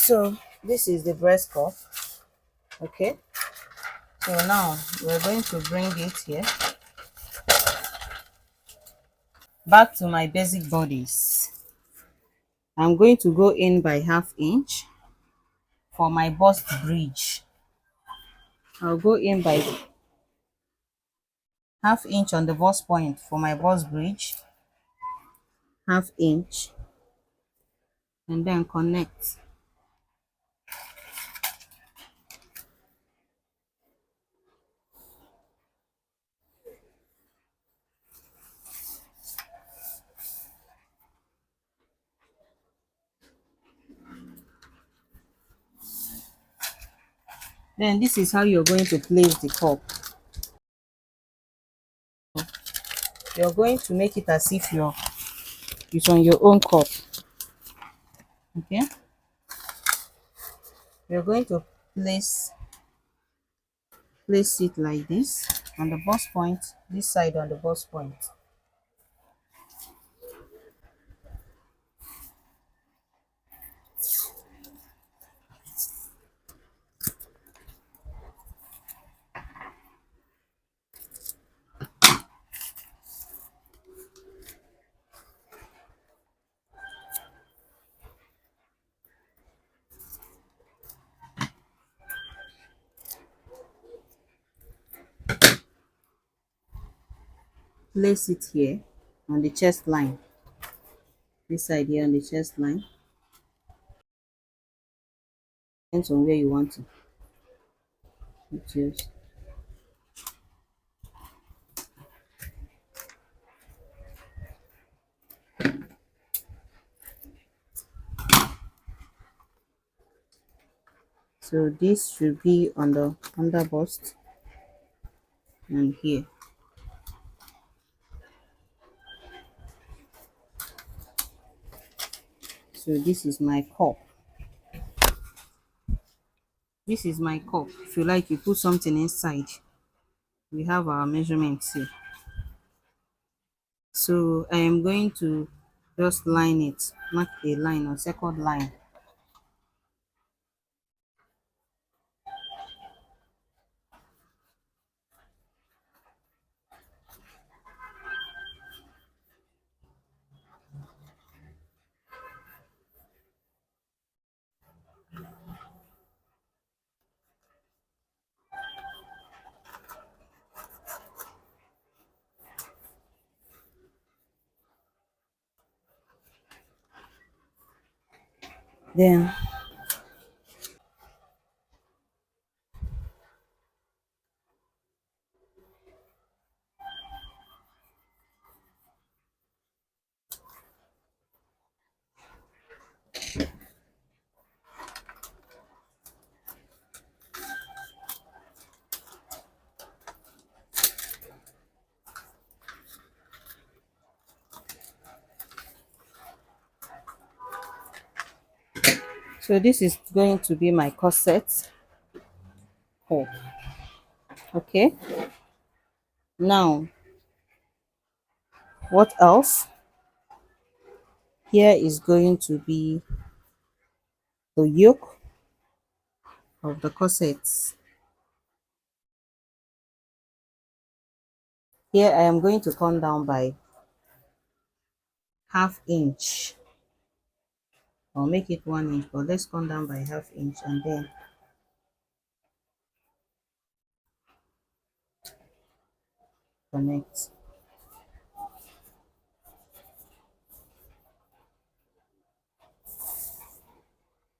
So this is the breast cup. Okay, so now we're going to bring it here back to my basic bodies. I'm going to go in by 1/2 inch for my bust bridge. I'll go in by 1/2 inch on the bust point for my bust bridge, 1/2 inch, and then connect. Then this is how you're going to place the cup. You're going to make it as if it's on your own cup. Okay, you're going to place it like this on the bust point, this side on the bust point. Place it here on the chest line, this side here on the chest line. Depends on where you want to choose. So this should be on the under bust and here. So this is my cup. This is my cup. If you like, you put something inside. We have our measurements here. So I am going to just line it, mark a line or second line. Then so this is going to be my corset cup. Okay, now what else? Here is going to be the yoke of the corsets. Here I am going to come down by 1/2 inch, or make it 1 inch, but let's come down by 1/2 inch and then connect.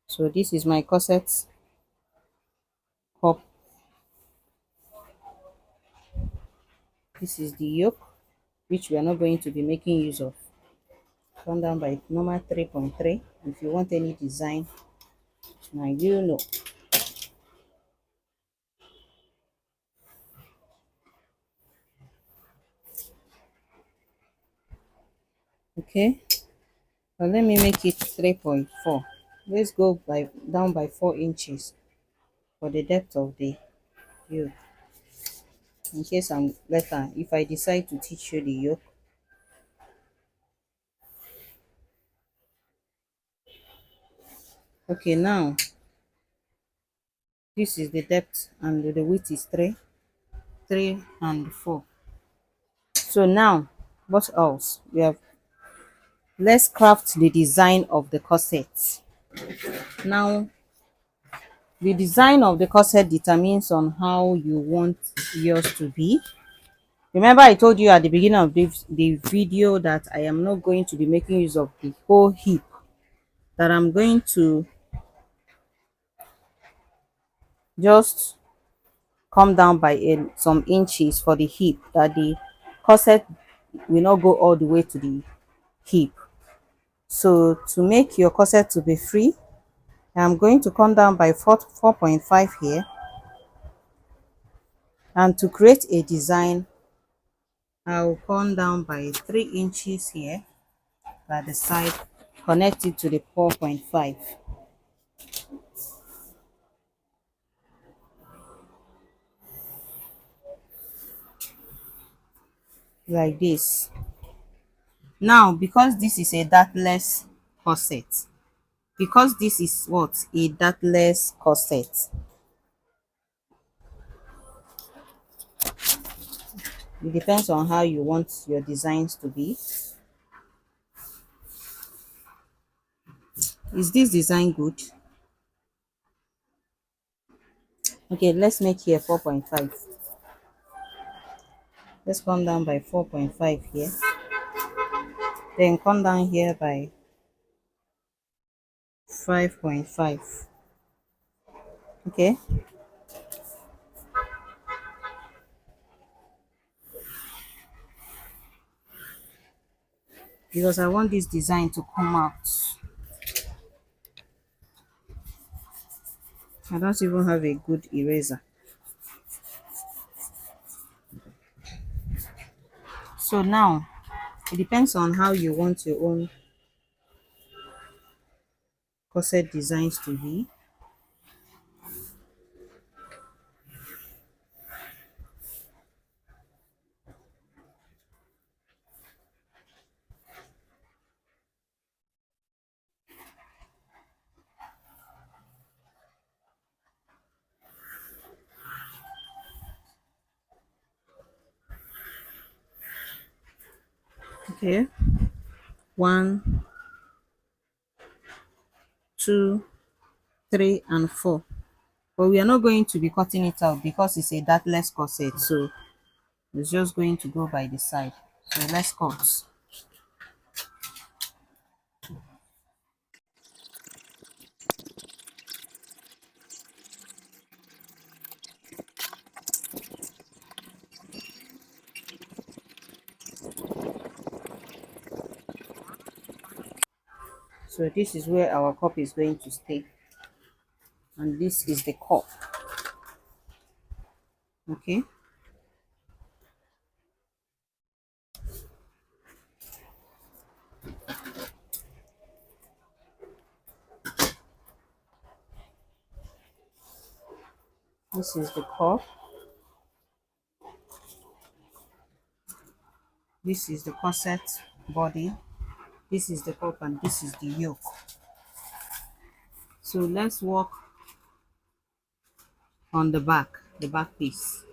So this is my corset cup. This is the yoke, which we are not going to be making use of. Come down by normal 3.3. If you want any design, now you know. Okay, so let me make it 3.4. Let's go by down by 4 inches for the depth of the yoke, in case I'm later, if I decide to teach you the yoke. Okay, now this is the depth and the width is 3 and 4. So now what else we have? Let's craft the design of the corset. Now the design of the corset determines on how you want yours to be. Remember I told you at the beginning of the video that I am not going to be making use of the whole hip, that I'm going to just come down by some inches for the hip, that the corset will not go all the way to the hip. So to make your corset to be free, I'm going to come down by 4.5 here, and to create a design I'll come down by 3 inches here by the side, connect it to the 4.5 like this. Now because this is a dartless corset, because this is what a dartless corset, it depends on how you want your designs to be. Is this design good? Okay, let's make here 4.5. Let's come down by 4.5 here, then come down here by 5.5. Okay, because I want this design to come out. I don't even have a good eraser. So now it depends on how you want your own corset designs to be. Okay, 1, 2, 3 and 4. But we are not going to be cutting it out because it's a dartless corset, so it's just going to go by the side. So let's cut. So this is where our cup is going to stay, and this is the cup. Okay, this is the cup, this is the corset body, this is the cup, and this is the yoke. So let's work on the back piece.